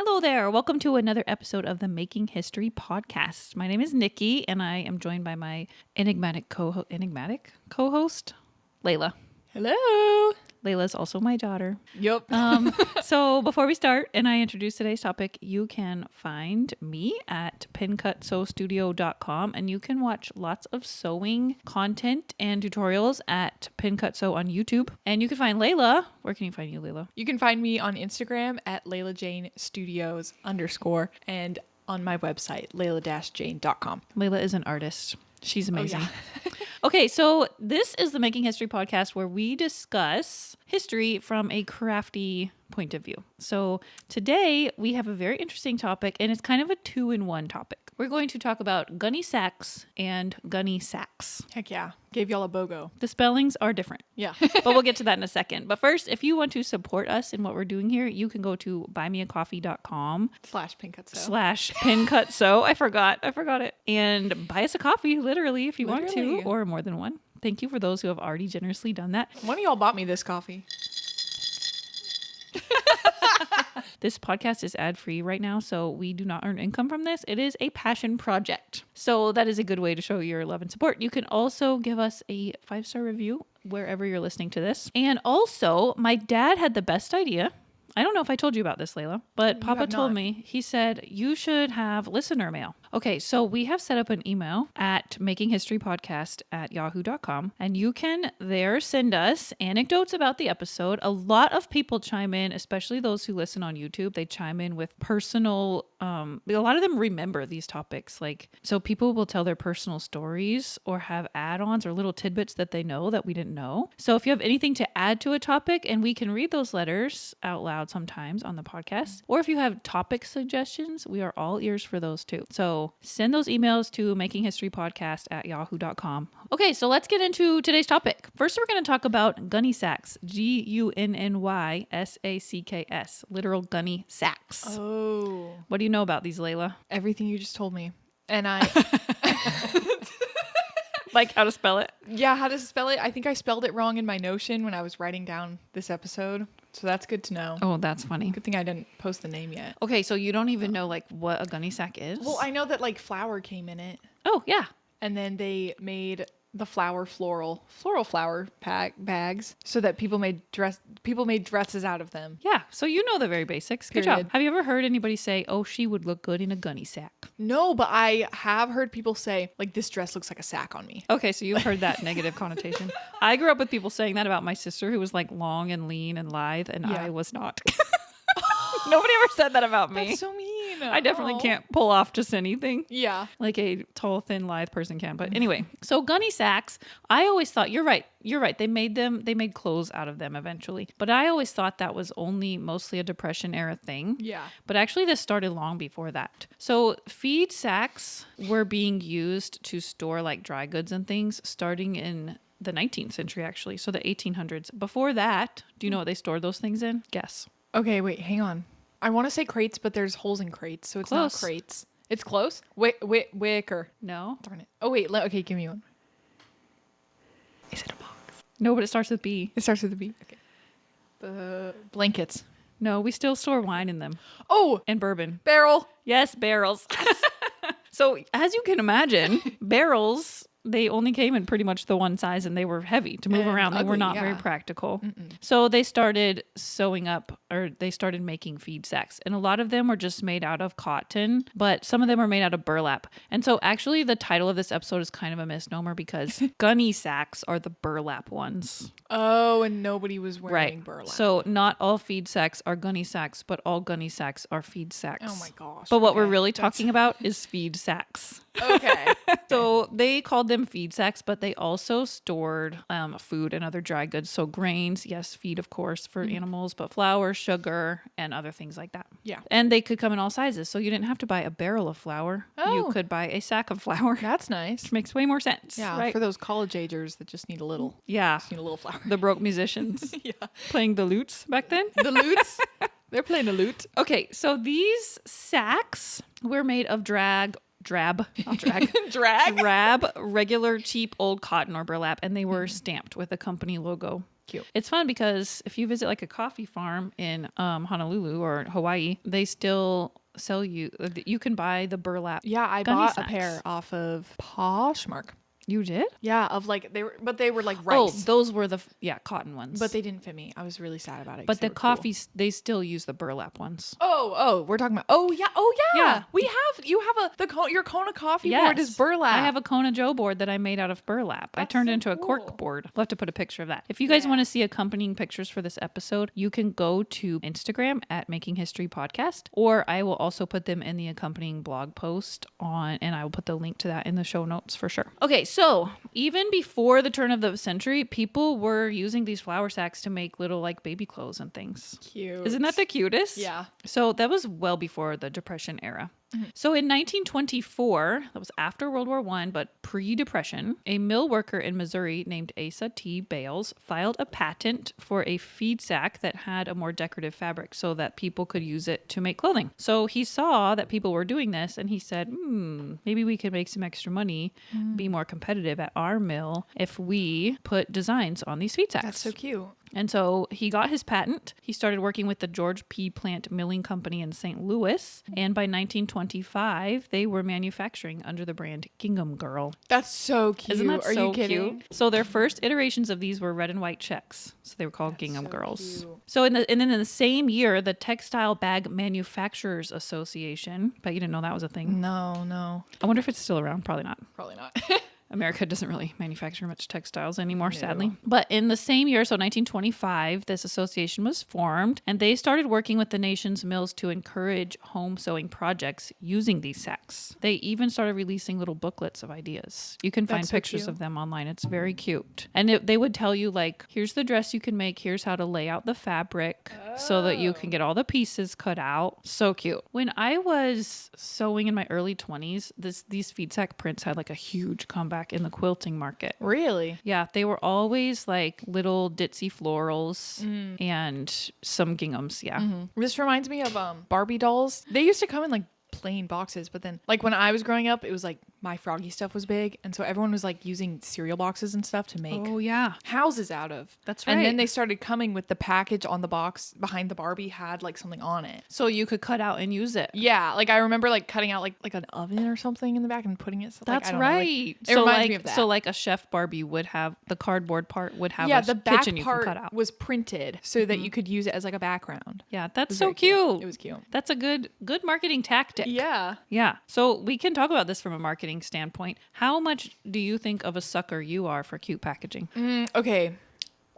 Hello there. Welcome to another episode of the Making History podcast. My name is Nikki, and I am joined by my enigmatic co-host, Layla. Hello. Layla is also my daughter. Yep. So before we start and I introduce today's topic, you can find me at pincutsewstudio.com, and you can watch lots of sewing content and tutorials at pincutsew on YouTube. And you can find Layla. Where can you find you, Layla? You can find me on Instagram at LaylaJaneStudios_ and on my website, layla-jane.com. Layla is an artist. She's amazing. Oh, yeah. Okay, so this is the Making History podcast where we discuss history from a crafty point of view. So today we have a very interesting topic, and it's kind of a 2-in-1 topic. We're going to talk about Gunny Sacks and Gunne Sacks. Heck yeah. Gave y'all a BOGO. The spellings are different. Yeah. But we'll get to that in a second. But first, if you want to support us in what we're doing here, you can go to buymeacoffee.com /pincutsew. I forgot it. And buy us a coffee, literally, if you want to, or more than one. Thank you for those who have already generously done that. One of y'all bought me this coffee. This podcast is ad-free right now, so we do not earn income from this. It is a passion project. So that is a good way to show your love and support. You can also give us a 5-star review wherever you're listening to this. And also, my dad had the best idea. I don't know if I told you about this, Layla, but Papa told me, he said, you should have listener mail. Okay, so we have set up an email at makinghistorypodcast@yahoo.com, and you can there send us anecdotes about the episode. A lot of people chime in, especially those who listen on YouTube. They chime in with personal, a lot of them remember these topics. So people will tell their personal stories or have add-ons or little tidbits that they know that we didn't know. So if you have anything to add to a topic, and we can read those letters out loud sometimes on the podcast, or if you have topic suggestions, we are all ears for those too. So send those emails to makinghistorypodcast@yahoo.com. Okay, so let's get into today's topic. First, we're going to talk about Gunny Sacks, Gunnysacks, literal Gunny Sacks. Oh. What do you know about these, Layla? Everything you just told me. And I... Like how to spell it? Yeah, how to spell it. I think I spelled it wrong in my Notion when I was writing down this episode. So that's good to know. Oh, that's funny. Good thing I didn't post the name yet. Okay, so you don't even know what a gunny sack is? Well, I know that flour came in it. Oh, yeah. And then they made the floral flower bags so that people made dresses out of them. Yeah, so you know the very basics. Good Period. job. Have you ever heard anybody say, oh, she would look good in a gunny sack? No, but I have heard people say, this dress looks like a sack on me. Okay, so you've heard that negative connotation. I grew up with people saying that about my sister, who was long and lean and lithe, and I was not. Nobody ever said that about me. That's so mean. I definitely can't pull off just anything. Yeah. Like a tall, thin, lithe person can. But anyway, so Gunny Sacks, I always thought, you're right. They made clothes out of them eventually. But I always thought that was only mostly a Depression era thing. Yeah. But actually this started long before that. So feed sacks were being used to store dry goods and things starting in the 19th century, actually. So the 1800s. Before that, do you know what they stored those things in? Guess. Okay, wait, hang on. I want to say crates, but there's holes in crates, so it's Close. not crates. It's close? Wicker. No. Darn it. Oh, wait. Okay, give me one. Is it a box? No, but it starts with B. It starts with a B. Okay. Blankets. No, we still store wine in them. Oh! And bourbon. Barrel. Yes, barrels. So as you can imagine, barrels, they only came in pretty much the one size, and they were heavy to move around. They were not very practical. So they started sewing up, or they started making feed sacks. And a lot of them were just made out of cotton, but some of them were made out of burlap. And so actually the title of this episode is kind of a misnomer, because Gunny Sacks are the burlap ones. Oh, and nobody was wearing burlap. So not all feed sacks are Gunny Sacks, but all Gunny Sacks are feed sacks. Oh my gosh. But what we're really talking about is feed sacks. Okay. So they called them feed sacks, but they also stored food and other dry goods. So grains, yes, feed, of course, for animals, but flour, sugar, and other things like that. Yeah. And they could come in all sizes. So you didn't have to buy a barrel of flour. Oh. You could buy a sack of flour. That's nice. Which makes way more sense. Yeah, right? for those college agers that just need a little. Yeah. Just need a little flour. The broke musicians. Yeah. Playing the lutes back then. The lutes. They're playing the lute. Okay, so these sacks were made of drab, regular cheap old cotton or burlap, and they were stamped with a company logo Cute. It's fun because if you visit like a coffee farm in Honolulu or Hawaii, they still sell you can buy the burlap. Yeah, I Gunny bought a Sacks. pair off of Poshmark. You did? Yeah, of like they were like Oh, rice. those were the cotton ones. But they didn't fit me. I was really sad about it. 'cause But they the were cool. coffee, they still use the burlap ones. Oh, we're talking about. Oh yeah. Yeah. You have your Kona coffee board is burlap. I have a Kona Joe board that I made out of burlap. I That's turned so it into a cool. cork board. We'll have to put a picture of that. If you guys want to see accompanying pictures for this episode, you can go to Instagram at Making History Podcast, or I will also put them in the accompanying blog post and I will put the link to that in the show notes for sure. Okay, so even before the turn of the century, people were using these flour sacks to make little like baby clothes and things. Cute. Isn't that the cutest? Yeah. So that was well before the Depression era. So in 1924, that was after World War I, but pre-Depression, a mill worker in Missouri named Asa T. Bales filed a patent for a feed sack that had a more decorative fabric so that people could use it to make clothing. So he saw that people were doing this and he said, maybe we could make some extra money, be more competitive at our mill if we put designs on these feed sacks. That's so cute. And so he got his patent. He started working with the George P. Plant Milling Company in St. Louis. And by 1925, they were manufacturing under the brand Gingham Girl. That's so cute. Isn't that Are so you kidding? cute? So their first iterations of these were red and white checks. So they were called Gingham so Girls. cute. So and then in the same year, the Textile Bag Manufacturers Association, but you didn't know that was a thing. No. I wonder if it's still around. Probably not. Probably not. America doesn't really manufacture much textiles anymore, sadly. But in the same year, so 1925, this association was formed, and they started working with the nation's mills to encourage home sewing projects using these sacks. They even started releasing little booklets of ideas. You can find That's so pictures cute. of them online. It's very cute. And they would tell you, like, here's the dress you can make, here's how to lay out the fabric so that you can get all the pieces cut out. So cute. When I was sewing in my early 20s, these feed sack prints had like a huge comeback in the quilting market. Really? Yeah, they were always like little ditzy florals and some ginghams. Yeah. This reminds me of Barbie dolls. They used to come in like plain boxes, but then like when I was growing up, it was like My Froggy stuff was big, and so everyone was like using cereal boxes and stuff to make Oh, yeah. houses out of. That's right. And then they started coming with the package on the box behind the Barbie had like something on it. So you could cut out and use it. Yeah, like I remember like cutting out like an oven or something in the back and putting it. That's like, I don't know, like, right. it reminds me of that. So like a chef Barbie would have the cardboard part would have yeah, a the back kitchen you can part cut out. was printed so that you could use it as like a background. Yeah, that's was so very cute. It was cute. That's a good marketing tactic. Yeah. Yeah. So we can talk about this from a marketing standpoint. How much do you think of a sucker you are for cute packaging? Okay.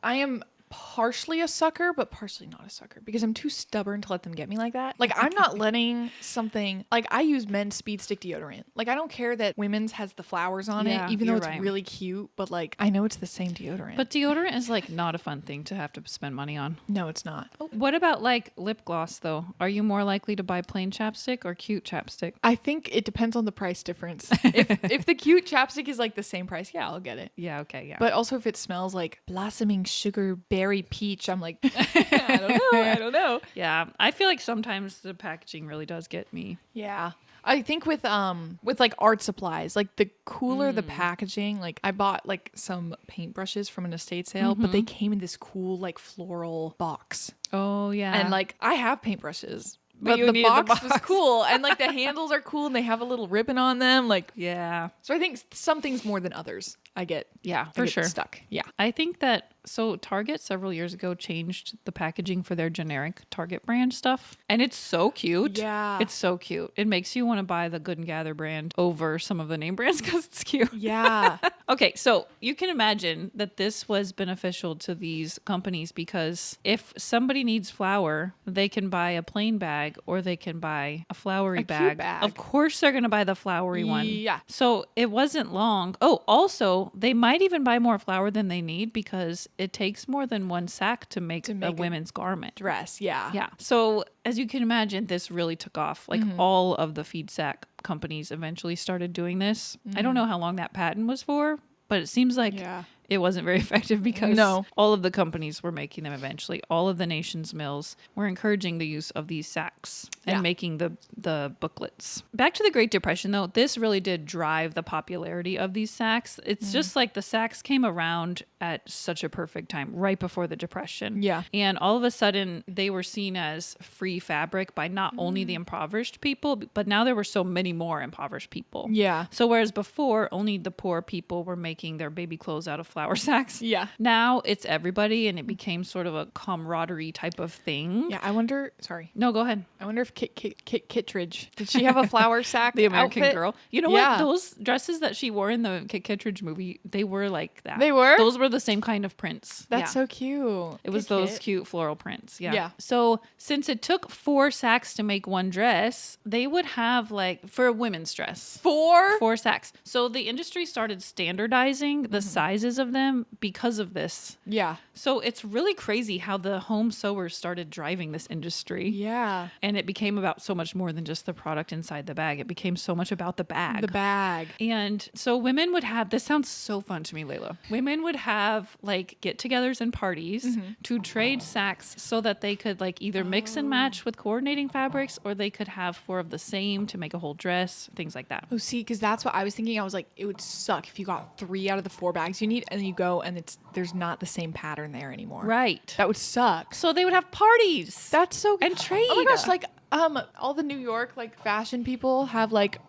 I am partially a sucker, but partially not a sucker because I'm too stubborn to let them get me like that. Like I'm not letting something like I use men's speed stick deodorant. Like I don't care that women's has the flowers on Yeah, it, even though you're it's right. really cute, but like I know it's the same deodorant. But deodorant is like not a fun thing to have to spend money on. no, it's not. What about like lip gloss though? Are you more likely to buy plain chapstick or cute chapstick? I think it depends on the price difference. If the cute chapstick is like the same price, yeah, I'll get it. Yeah, okay, yeah. But also if it smells like blossoming sugar berry peach, I'm like, I don't know. yeah, I feel like sometimes the packaging really does get me. Yeah. I think with like art supplies, like the cooler the packaging, like I bought like some paintbrushes from an estate sale, but they came in this cool like floral box. Oh, yeah. And like I have paintbrushes. But But you the needed the box was box. cool, and like the handles are cool, and they have a little ribbon on them. Like, yeah. so I think some things more than others, I get For I get sure. stuck. Yeah, I think that so Target several years ago changed the packaging for their generic Target brand stuff. And it's so cute. Yeah. It's so cute. It makes you want to buy the Good and Gather brand over some of the name brands because it's cute. yeah, Okay, so you can imagine that this was beneficial to these companies because if somebody needs flour, they can buy a plain bag or they can buy a flowery A cute bag. bag. Of course, they're going to buy the flowery one. Yeah. So it wasn't long. Oh, also, they might even buy more flour than they need because it takes more than one sack to make a a women's garment. dress. Yeah, Yeah. So as you can imagine, this really took off. Like all of the feed sack companies eventually started doing this. I don't know how long that patent was for, but it seems like Yeah. it wasn't very effective because No. all of the companies were making them eventually. All of the nation's mills were encouraging the use of these sacks and making the booklets. Back to the Great Depression, though, this really did drive the popularity of these sacks. It's just like the sacks came around at such a perfect time, right before the Depression. Yeah. And all of a sudden, they were seen as free fabric by not only the impoverished people, but now there were so many more impoverished people. Yeah. So whereas before, only the poor people were making their baby clothes out of flour sacks. Yeah. Now it's everybody, and it became sort of a camaraderie type of thing. Yeah, I wonder. Sorry, No, go ahead. I wonder if Kit Kittredge, did she have a flour sack? The American outfit? Girl. You know Yeah. what? Those dresses that she wore in the Kit Kittredge movie, they were like that. They were? Those were the same kind of prints. That's Yeah. so cute. It was Kit those Kit. cute floral prints. Yeah. Yeah. So since it took 4 sacks to make one dress, they would have like for a women's dress. 4 sacks. So the industry started standardizing the sizes of them because of this. Yeah. So it's really crazy how the home sewers started driving this industry. Yeah. And it became about so much more than just the product inside the bag. It became so much about the bag. The bag. And so women would have, this sounds so fun to me, Layla. Women would have like get-togethers and parties to trade sacks so that they could like either mix and match with coordinating fabrics, or they could have 4 of the same to make a whole dress, things like that. Oh, see, because that's what I was thinking. I was like, it would suck if you got 3 out of the 4 bags you need, and then you go and there's not the same pattern there anymore. Right. That would suck. So they would have parties. That's so And trade. Oh my gosh, like all the New York like fashion people have like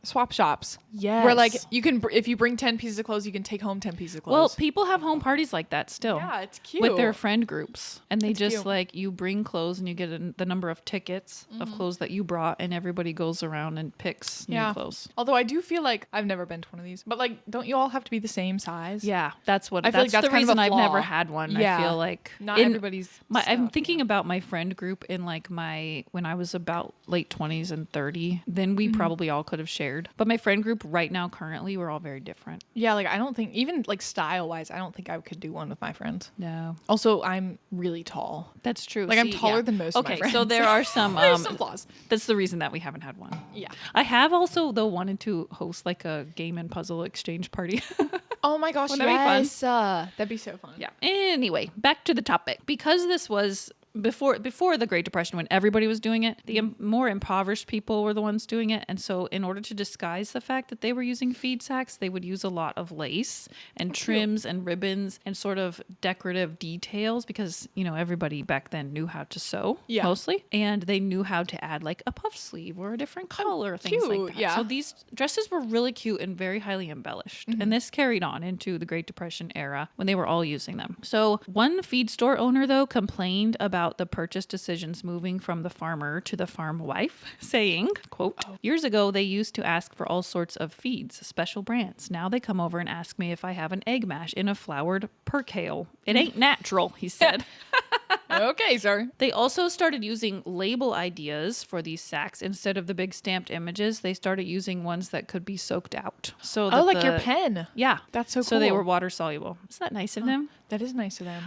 swap shops. Yes. Where like you can if you bring 10 pieces of clothes, you can take home 10 pieces of Well, clothes. people have home parties like that still. Yeah, it's cute. With their friend groups. And they It's just cute. like, you bring clothes and you get the number of tickets of clothes that you brought, and everybody goes around and picks new clothes. Although I do feel like I've never been to one of these, but like, don't you all have to be the same size? Yeah, that's what I feel like that's that's the kind of a reason I've flaw. never had one. Yeah. I feel like Not in everybody's. I'm stuff, thinking yeah. about my friend group in like when I was about late 20s and 30. Then we probably all could have shared. But my friend group right now, currently, we're all very different. Yeah, like I don't think even like style wise, I don't think I could do one with my friends. No, Also, I'm really tall. that's true. Like I'm See, taller yeah. than most of my Okay, friends. so there are some There's some flaws. that's the reason that we haven't had one. Yeah. I have also though wanted to host like a game and puzzle exchange party. Oh my gosh, Wouldn't that be fun? yes. That'd be so fun. Yeah. Anyway, back to the topic. Because this was before the Great Depression, when everybody was doing it, the more impoverished people were the ones doing it. And so in order to disguise the fact that they were using feed sacks, they would use a lot of lace and trims and ribbons and sort of decorative details, because, you know, everybody back then knew how to sew mostly. And they knew how to add like a puff sleeve or a different color, things like cute, that. yeah. So these dresses were really cute and very highly embellished. And this carried on into the Great Depression era when they were all using them. So one feed store owner, though, complained about the purchase decisions moving from the farmer to the farm wife, saying, quote, "Years ago, they used to ask for all sorts of feeds, special brands. Now they come over and ask me if I have an egg mash in a floured percale. It ain't natural," he said. Okay, sir. They also started using label ideas for these sacks. Instead of the big stamped images, they started using ones that could be soaked out. So Oh, like your pen. Yeah. That's so So they cool. were water soluble. Isn't that nice of them? That is nice of them.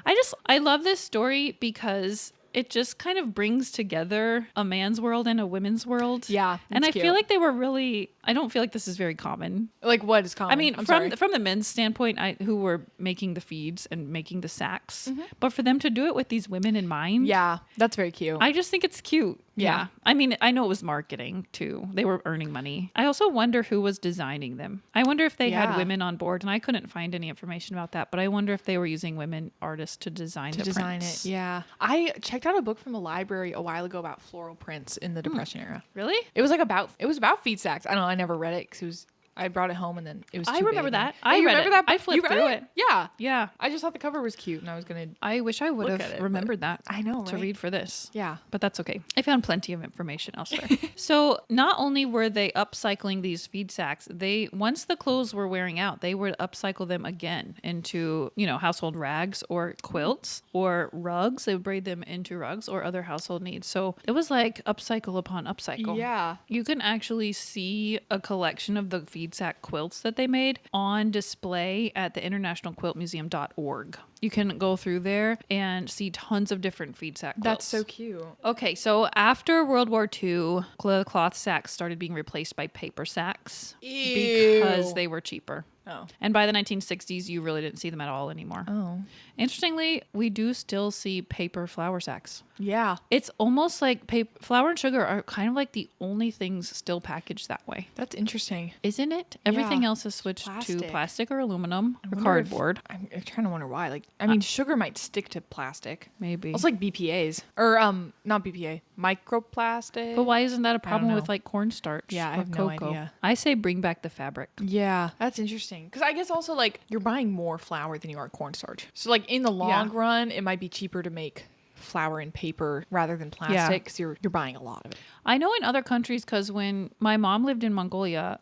I love this story because it just kind of brings together a man's world and a women's world. Yeah, And it's I cute. feel like they were really, I don't feel like this is very common. Like what is common? I mean, I'm from sorry. from the men's standpoint, who were making the feeds and making the sacks, but for them to do it with these women in mind, Yeah, that's very cute. I just think it's cute. Yeah. I mean, I know it was marketing too. They were earning money. I also wonder who was designing them. I wonder if they had Yeah. women on board, and I couldn't find any information about that, but I wonder if they were using women artists to design the prints. it. Yeah. I checked out a book from the library a while ago about floral prints in the Depression era. Really? It was about feed sacks. I don't know. I never read it because I brought it home and then it was. I too remember big. that. Yeah, I you read remember it. that? I You flipped read through it. Yeah. Yeah. I just thought the cover was cute and I was gonna. I wish I would Look have at it, remembered that. I know, To right? read for this. Yeah. But that's okay. I found plenty of information elsewhere. So not only were they upcycling these feed sacks, once the clothes were wearing out, they would upcycle them again into, household rags or quilts or rugs. They would braid them into rugs or other household needs. So it was like upcycle upon upcycle. Yeah. You can actually see a collection of the feed sack quilts that they made on display at the internationalquiltmuseum.org. You can go through there and see tons of different feed sack quilts. That's so cute. Okay, so after World War II, cloth sacks started being replaced by paper sacks because they were cheaper. Oh. And by the 1960s, you really didn't see them at all anymore. Oh. Interestingly, we do still see paper flour sacks. Yeah. It's almost like flour and sugar are kind of like the only things still packaged that way. That's interesting. Isn't it? Everything Yeah. else has switched to Plastic. plastic or aluminum or wonder if- cardboard. I'm trying to wonder why. Like, I mean, sugar might stick to plastic. Maybe. It's like BPAs. Or, not BPA. Microplastic. But why isn't that a problem know. with like cornstarch? Yeah, I or have no cocoa? idea. I say bring back the fabric. Yeah, that's interesting. Because I guess also, like, you're buying more flour than you are cornstarch. So, like, in the long run, it might be cheaper to make flour and paper rather than plastic because you're buying a lot of it. I know in other countries, because when my mom lived in Mongolia,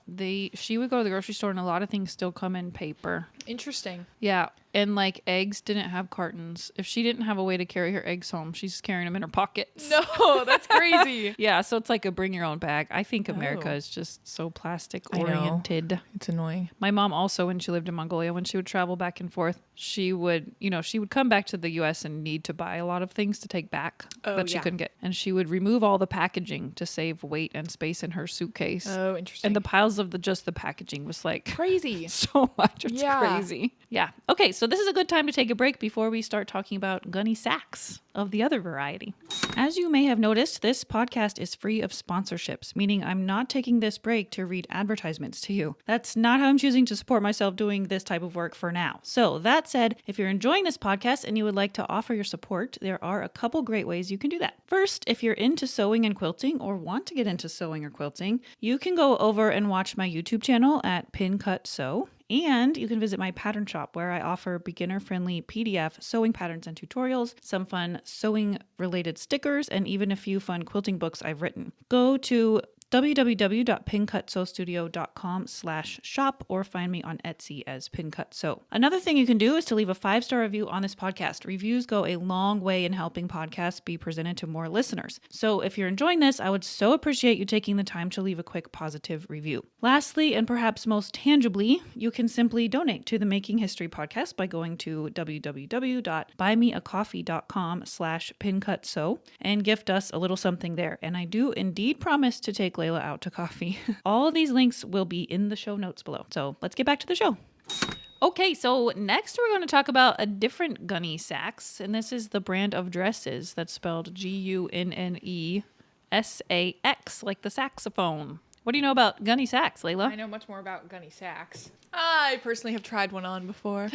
she would go to the grocery store and a lot of things still come in paper. Interesting. Yeah. And like eggs didn't have cartons. If she didn't have a way to carry her eggs home, she's carrying them in her pockets. No, that's crazy. Yeah. So it's like a bring your own bag. I think America Oh. is just so plastic I know. oriented. It's annoying. My mom also, when she lived in Mongolia, when she would travel back and forth, she would come back to the US and need to buy a lot of things to take back that she yeah. couldn't get. And she would remove all the packaging to save weight and space in her suitcase. Oh, interesting. And the piles of just the packaging was like crazy. so much. It's Yeah. crazy. Yeah. Okay, so this is a good time to take a break before we start talking about Gunny Sacks of the other variety. As you may have noticed, this podcast is free of sponsorships, meaning I'm not taking this break to read advertisements to you. That's not how I'm choosing to support myself doing this type of work for now. So that said, if you're enjoying this podcast and you would like to offer your support, there are a couple great ways you can do that. First, if you're into sewing and quilting or want to get into sewing or quilting, you can go over and watch my YouTube channel at pincutsew. And you can visit my pattern shop where I offer beginner-friendly PDF sewing patterns and tutorials, some fun sewing-related stickers, and even a few fun quilting books I've written. Go to www.pincutsew.com/shop or find me on Etsy as pincutsew. Another thing you can do is to leave a 5-star review on this podcast. Reviews go a long way in helping podcasts be presented to more listeners. So if you're enjoying this, I would so appreciate you taking the time to leave a quick positive review. Lastly, and perhaps most tangibly, you can simply donate to the Making History podcast by going to www.buymeacoffee.com/pincutsew and gift us a little something there. And I do indeed promise to take Layla out to coffee. All of these links will be in the show notes below. So let's get back to the show. Okay, so next we're going to talk about a different Gunne Sacks, and this is the brand of dresses that's spelled Gunnesax, like the saxophone. What do you know about Gunne Sacks, Layla? I know much more about Gunny Sacks. I personally have tried one on before.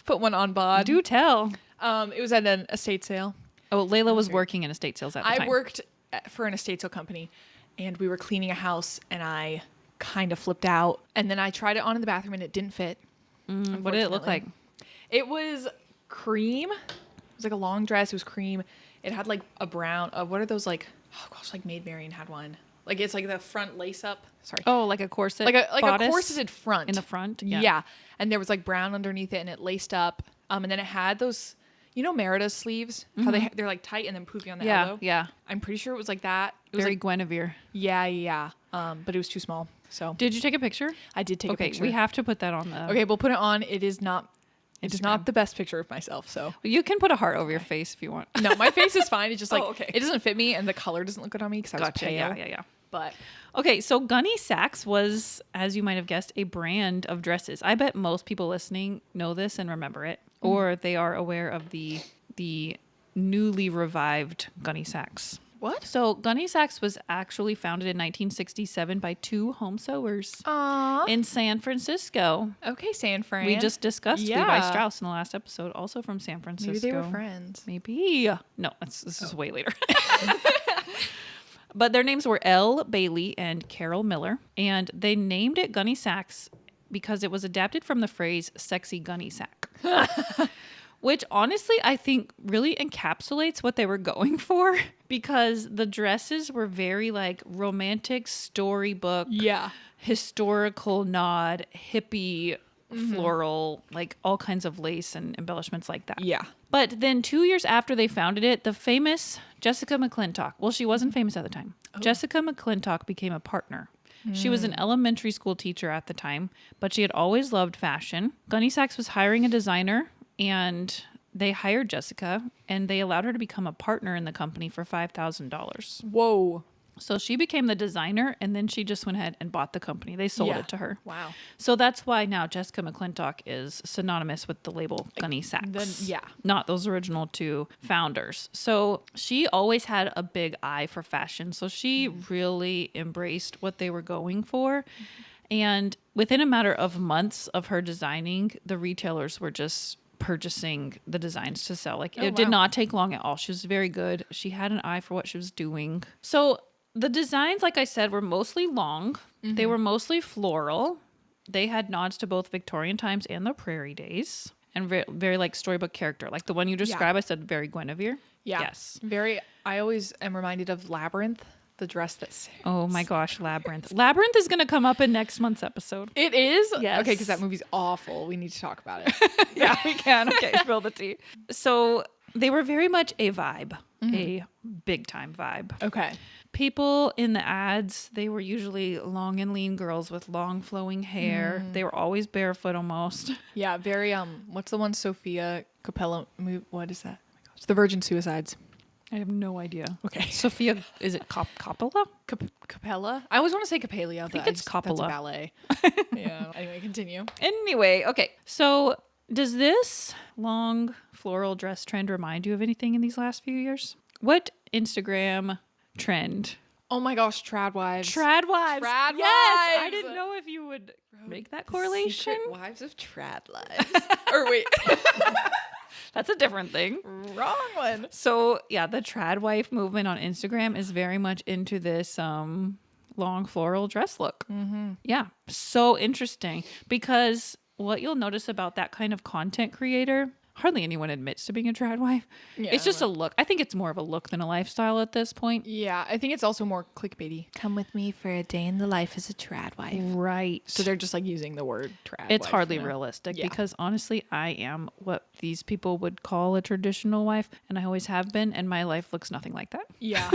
Put one on bod. Do tell. It was at an estate sale. Oh, Layla was working in estate sales at the time. I worked for an estate sale company, and we were cleaning a house, and I kind of flipped out. And then I tried it on in the bathroom, and it didn't fit. What did it look like? It was cream. It was like a long dress. It was cream. It had like a brown. What are those like? Oh gosh, like Maid Marian had one. Like it's like the front lace up. Sorry. Oh, like a corset, like a bodice corseted front in the front. Yeah. And there was like brown underneath it, and it laced up. And then it had those, Merida's sleeves. How they're like tight and then poofy on the elbow. Yeah. I'm pretty sure it was like that. It was Very like, Guinevere. yeah. But it was too small. So Did you take a picture? I did take a picture. We have to put that on the. Okay, we'll put it on. It is not. It's Instagram. not the best picture of myself. So You can put a heart over your face if you want. no, my face is fine. It's just like okay. it doesn't fit me, and the color doesn't look good on me because I was pale. Yeah. But Okay, so Gunne Sacks was, as you might have guessed, a brand of dresses. I bet most people listening know this and remember it, or they are aware of the newly revived Gunne Sacks. what? So Gunne Sacks was actually founded in 1967 by 2 home sewers Aww. in San Francisco. Okay, San Fran. We just discussed Yeah. Levi Strauss in the last episode, also from San Francisco. Maybe they were friends. Maybe. No, this is way later. But their names were Elle Bailey and Carol Miller, and they named it Gunne Sacks because it was adapted from the phrase "sexy gunny sack," which honestly I think really encapsulates what they were going for, because the dresses were very like romantic storybook, Yeah. historical nod, hippie, floral, like all kinds of lace and embellishments like that. Yeah. But then 2 years after they founded it, the famous Jessica McClintock, well, she wasn't famous at the time. Jessica McClintock became a partner. She was an elementary school teacher at the time, but she had always loved fashion. Gunne Sacks was hiring a designer, and they hired Jessica, and they allowed her to become a partner in the company for $5,000. Whoa. So she became the designer, and then she just went ahead and bought the company. They sold Yeah. it to her. Wow. So that's why now Jessica McClintock is synonymous with the label Gunny Sacks. Yeah. Not those original two founders. So she always had a big eye for fashion. So she really embraced what they were going for. And within a matter of months of her designing, the retailers were just purchasing the designs to sell. Like it did not take long at all. She was very good. She had an eye for what she was doing. So the designs, like I said, were mostly long. They were mostly floral. They had nods to both Victorian times and the Prairie days, and very, very like storybook character. Like the one you described, I said very Guinevere. Yeah. Yes. Very. I always am reminded of Labyrinth, the dress that's. Oh my gosh, Labyrinth. Labyrinth is going to come up in next month's episode. It is? Yes. Okay, because that movie's awful. We need to talk about it. Yeah, we can. Okay, spill the tea. So they were very much a vibe, a big time vibe. Okay. People in the ads, they were usually long and lean girls with long flowing hair. They were always barefoot almost. Yeah, very what's the one Sophia Capella movie? What is that? Oh my gosh. The Virgin Suicides. I have no idea. Okay. Sophia, is it Coppola? Capella? I always want to say Capelia. I think it's That's a Coppola. ballet. Yeah. Anyway, continue. Anyway, okay. So does this long floral dress trend remind you of anything in these last few years? What Instagram trend? Oh my gosh, trad wives. Trad wives. Trad Yes, I wives. didn't know if you would make that correlation. Secret Wives of Trad Lives. Or wait. That's a different thing. Wrong one. So yeah, the trad wife movement on Instagram is very much into this long floral dress look. Yeah, so interesting, because what you'll notice about that kind of content creator, hardly anyone admits to being a trad wife. Yeah, It's just a look. I think it's more of a look than a lifestyle at this point. Yeah, I think it's also more clickbaity. Come with me for a day in the life as a trad wife. Right. So they're just like using the word trad. It's wife, hardly you know? realistic Yeah. because honestly, I am what these people would call a traditional wife, and I always have been, and my life looks nothing like that. Yeah.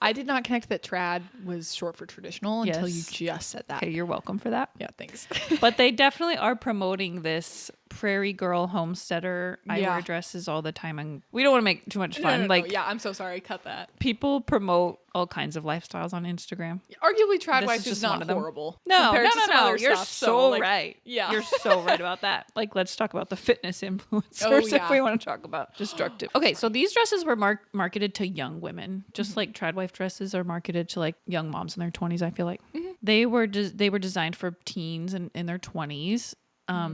I did not connect that trad was short for traditional until you Yes. just said that. Okay, you're welcome for that. Yeah, thanks. But they definitely are promoting this prairie girl homesteader. I Yeah. wear dresses all the time, and we don't want to make too much fun. No. Yeah, I'm so sorry. Cut that. People promote all kinds of lifestyles on Instagram. Arguably, trad This wife is is just not one of them. horrible. No, compared to some other You're stuff, so like, right. Yeah. You're so right about that. Like, let's talk about the fitness influencers Oh, yeah. if we want to talk about destructive. Okay, so these dresses were marketed to young women, just like trad wife dresses are marketed to like young moms in their 20s. I feel like they were designed for teens and in their 20s.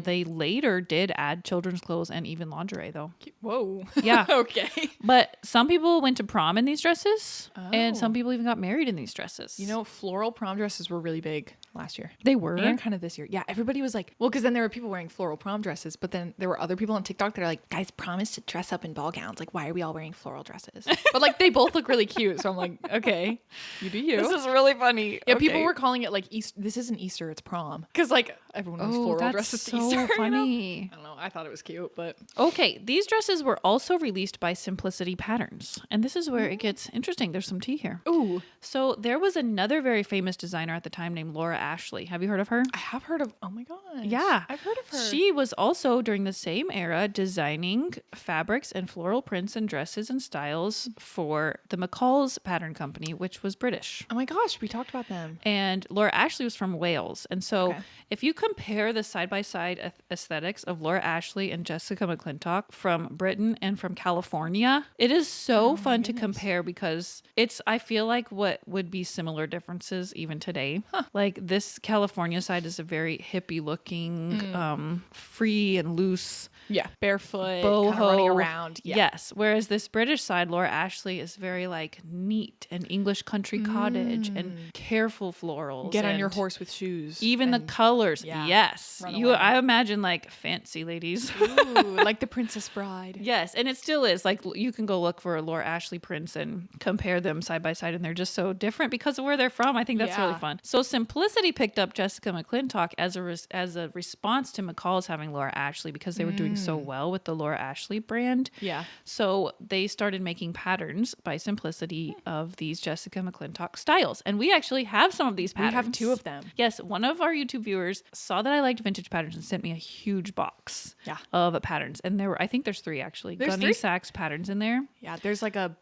They later did add children's clothes and even lingerie, though. Whoa. Yeah. Okay. But some people went to prom in these dresses, and some Oh. people even got married in these dresses. You know, floral prom dresses were really big last year. they were. And kind of this year. Yeah, everybody was like, well, because then there were people wearing floral prom dresses, but then there were other people on TikTok that are like, guys, promise to dress up in ball gowns. Like, why are we all wearing floral dresses? But like, they both look really cute. So I'm like, okay, you do you. This is really funny. Yeah, people were calling it like Easter. This isn't Easter, it's prom. Because like everyone wears floral that's dresses to so Easter. you know? funny. I don't know. I thought it was cute, but Okay, these dresses were also released by Simplicity Patterns, and this is where it gets interesting. There's some tea here. ooh, So there was another very famous designer at the time named Laura Ashley. Have you heard of her? I have heard of. Oh my gosh. Yeah. I've heard of her. She was also during the same era designing fabrics and floral prints and dresses and styles for the McCall's Pattern Company, which was British. Oh my gosh, we talked about them. And Laura Ashley was from Wales. And so Okay. if you compare the side-by-side aesthetics of Laura Ashley and Jessica McClintock from Britain and from California, it is so fun to compare because I feel like what would be similar differences even today. Like this California side is a very hippie looking, free and loose Yeah, barefoot, kind of running around. Yeah. Yes. Whereas this British side, Laura Ashley, is very like neat and English country cottage and careful florals. Get on and your horse with shoes. Even the and- colors. yeah, Yes. run away. I imagine like fancy ladies. Ooh, like the Princess Bride. Yes. And it still is. Like you can go look for a Laura Ashley prints and compare them side by side, and they're just so different because of where they're from. I think that's really Yeah. fun. So Simplicity picked up Jessica McClintock as a response to McCall's having Laura Ashley because they were doing so well with the Laura Ashley brand. Yeah. So they started making patterns by Simplicity of these Jessica McClintock styles. And we actually have some of these patterns. We have two of them. Yes. One of our YouTube viewers saw that I liked vintage patterns patterns and sent me a huge box Yeah. of patterns. And I think there's 3 actually. There's Gunne 3? Sacks patterns in there. Yeah, there's like a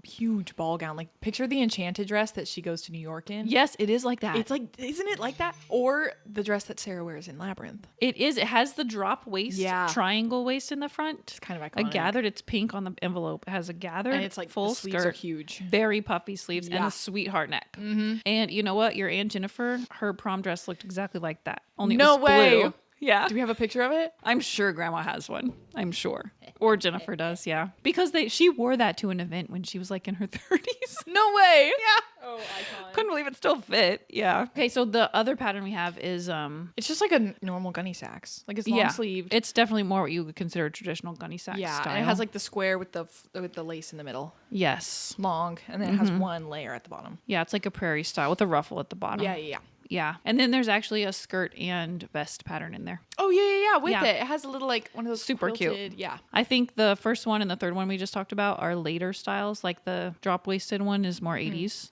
huge ball gown. Like picture the enchanted dress that she goes to New York in. Yes, it is like that. It's like, isn't it like that? Or the dress that Sarah wears in Labyrinth. It is. It has the drop waist, Yeah. triangle waist in the front. It's kind of A iconic. gathered. It's pink on the envelope. It has a gathered, And it's like full the sleeves skirt, are huge. very puffy sleeves, and Yeah. a sweetheart neck. Mm-hmm. And you know what? Your Aunt Jennifer, her prom dress looked exactly like that. Only it No was way. blue. Yeah. Do we have a picture of it? I'm sure Grandma has one. I'm sure. Or Jennifer does, yeah. Because she wore that to an event when she was like in her 30s. No way. Yeah. Oh, icon. Couldn't believe it still fit. Yeah. Okay, so the other pattern we have is It's just like a normal Gunny Sacks. Like it's long sleeved. It's definitely more what you would consider a traditional Gunny Sax Yeah, style. and it has like the square with the lace in the middle. yes. Long, and then it has one layer at the bottom. Yeah, it's like a prairie style with a ruffle at the bottom. Yeah. Yeah. And then there's actually a skirt and vest pattern in there. Oh yeah. With Yeah. it has a little like one of those Super cute. quilted, Yeah. I think the first one and the third one we just talked about are later styles. Like the drop waisted one is more 80s.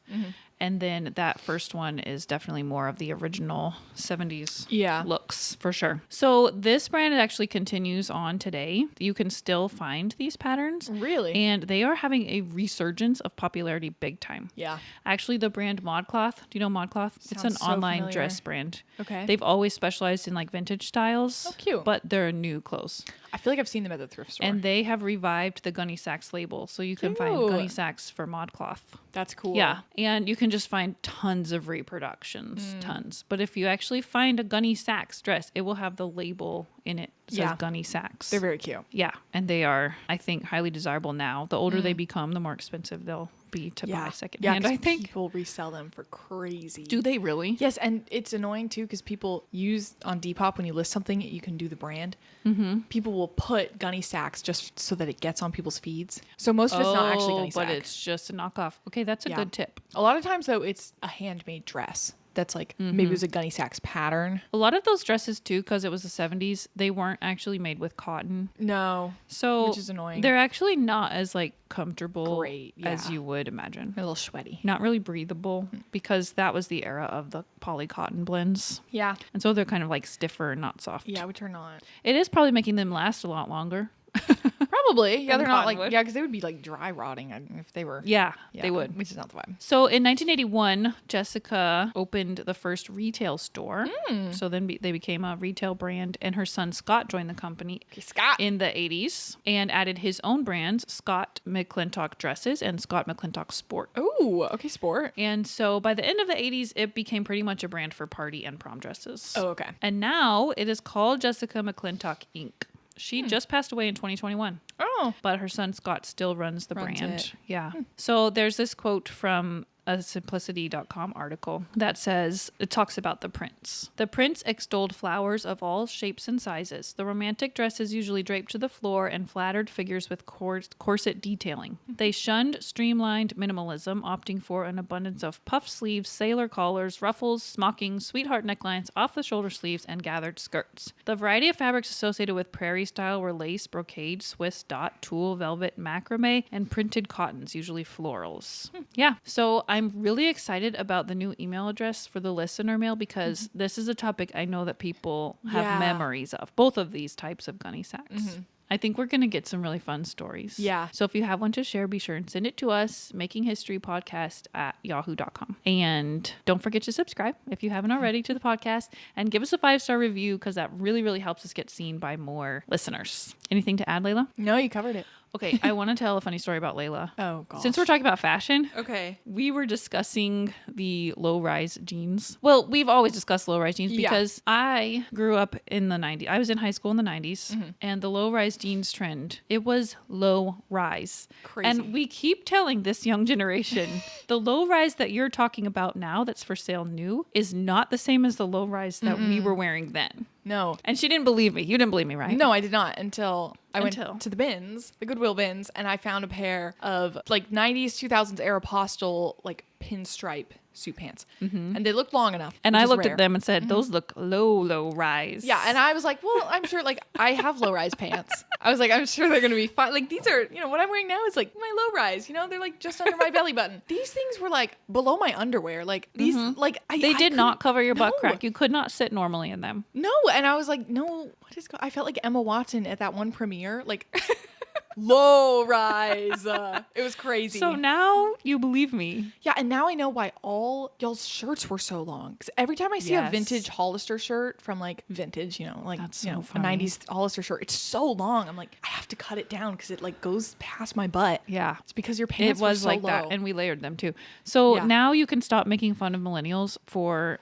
And then that first one is definitely more of the original 70s Yeah. looks for sure. So this brand actually continues on today. You can still find these patterns. Really? And they are having a resurgence of popularity big time. Yeah. Actually, the brand ModCloth. Do you know ModCloth? It's an Sounds so online familiar. dress brand. Okay. They've always specialized in like vintage styles. Oh, cute. But they're new clothes. I feel like I've seen them at the thrift store. And they have revived the Gunne Sacks label. So you can find Cute. Gunne Sacks for ModCloth. That's cool. Yeah. And you can just find tons of reproductions. Tons. But if you actually find a Gunne Sacks dress, it will have the label in it. It says Yeah. Gunne Sacks. They're very cute. Yeah. And they are, I think, highly desirable now. The older they become, the more expensive they'll be to buy secondhand, 'cause I think. people resell them for crazy. Do they really? Yes, and it's annoying too because people use on Depop when you list something, you can do the brand. Mm-hmm. People will put Gunny Sacks just so that it gets on people's feeds. So most of it's not actually Gunny but Sack. it's just a knockoff. Okay, that's a Yeah. good tip. A lot of times though, it's a handmade dress. That's like maybe it was a Gunny Sacks pattern. A lot of those dresses too, because it was the 70s, they weren't actually made with cotton. No, So which is annoying. they're actually not as like comfortable Great, as yeah. you would imagine. a little sweaty. Not really breathable because that was the era of the poly cotton blends. Yeah, And so they're kind of like stiffer and not soft. yeah, which are not. It is probably making them last a lot longer. Probably, yeah, Than they're not like cotton would. because they would be like dry rotting if they were. Yeah, Yeah, they would. which is not the vibe. So in 1981, Jessica opened the first retail store. So then they became a retail brand, and her son Scott joined the company Scott. in the 80s and added his own brands, Scott McClintock Dresses and Scott McClintock Sport. Oh, okay, sport. And so by the end of the 80s, it became pretty much a brand for party and prom dresses. Oh, okay. And now it is called Jessica McClintock Inc. She just passed away in 2021. Oh, But her son Scott still runs the Runs brand. it. Yeah. So there's this quote from a simplicity.com article that says, it talks about the prints. The prints extolled flowers of all shapes and sizes. The romantic dresses usually draped to the floor and flattered figures with corset detailing. They shunned streamlined minimalism, opting for an abundance of puff sleeves, sailor collars, ruffles, smockings, sweetheart necklines, off-the-shoulder sleeves, and gathered skirts. The variety of fabrics associated with Prairie Style were lace, brocade, Swiss dot, tulle, velvet, macrame, and printed cottons, usually florals. Yeah. So I'm really excited about the new email address for the listener mail because this is a topic I know that people have Yeah. memories of, both of these types of Gunne Sacks. I think we're going to get some really fun stories. Yeah. So if you have one to share, be sure and send it to us, makinghistorypodcast@yahoo.com. And don't forget to subscribe if you haven't already to the podcast and give us a 5-star review because that really, really helps us get seen by more listeners. Anything to add, Layla? no, you covered it. Okay, I want to tell a funny story about Layla. Oh, gosh. Since we're talking about fashion, Okay. we were discussing the low-rise jeans. Well, we've always discussed low-rise jeans Yeah. because I grew up in the 90s. I was in high school in the 90s, and the low-rise jeans trend, it was low-rise. Crazy. And we keep telling this young generation, the low-rise that you're talking about now that's for sale new is not the same as the low-rise that we were wearing then. No. And she didn't believe me. You didn't believe me, right? No, I did not until I Until. went to the bins, the Goodwill bins, and I found a pair of like 90s, 2000s Aeropostale like pinstripe suit pants. And they looked long enough. And which I is looked rare. at them and said, those look low rise. Yeah, and I was like, well, I'm sure, like, I have low-rise pants. I was like, I'm sure they're going to be fine. Like, these are, what I'm wearing now is, like, my low-rise. They're, like, just under my belly button. These things were, like, below my underwear. Like, these, like, They did not cover your butt no. crack. You could not sit normally in them. No, and I was like, no, I felt like Emma Watson at that one premiere. Like, low rise. It was crazy. So now you believe me. Yeah, and now I know why all y'all's shirts were so long. Because every time I see a vintage Hollister shirt from like vintage, like That's so a funny. 90s Hollister shirt, it's so long. I'm like, I have to cut it down because it like goes past my butt. Yeah. It's because your pants It was were so like low. that, and we layered them too. So Yeah. now you can stop making fun of millennials for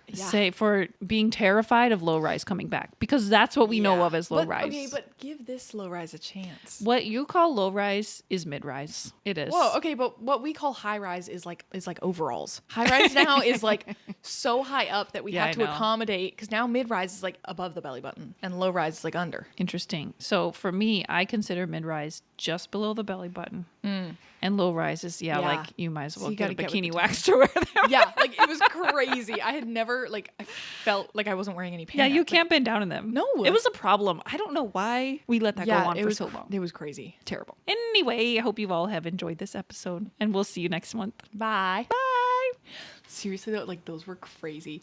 for being terrified of low rise coming back, because that's what we know of as low rise. Okay, but give this low rise a chance. What you call low rise is mid rise. It is. Whoa, okay, but what we call high rise is like overalls. High rise now is like so high up that we Yeah, have to I know. accommodate, because now mid rise is like above the belly button and low rise is like under. Interesting. So for me, I consider mid rise just below the belly button, and low rise is like you might as well you get a gotta get with bikini the wax to wear them. Yeah, like it was crazy. I had never I felt like I wasn't wearing any pants. Yeah, you Like, can't bend down in them. No. It was a problem. I don't know why we let that go on it for was so long. It was crazy. Terrible. Anyway, I hope you all have enjoyed this episode, and we'll see you next month. Bye. Bye. Seriously though, like those were crazy.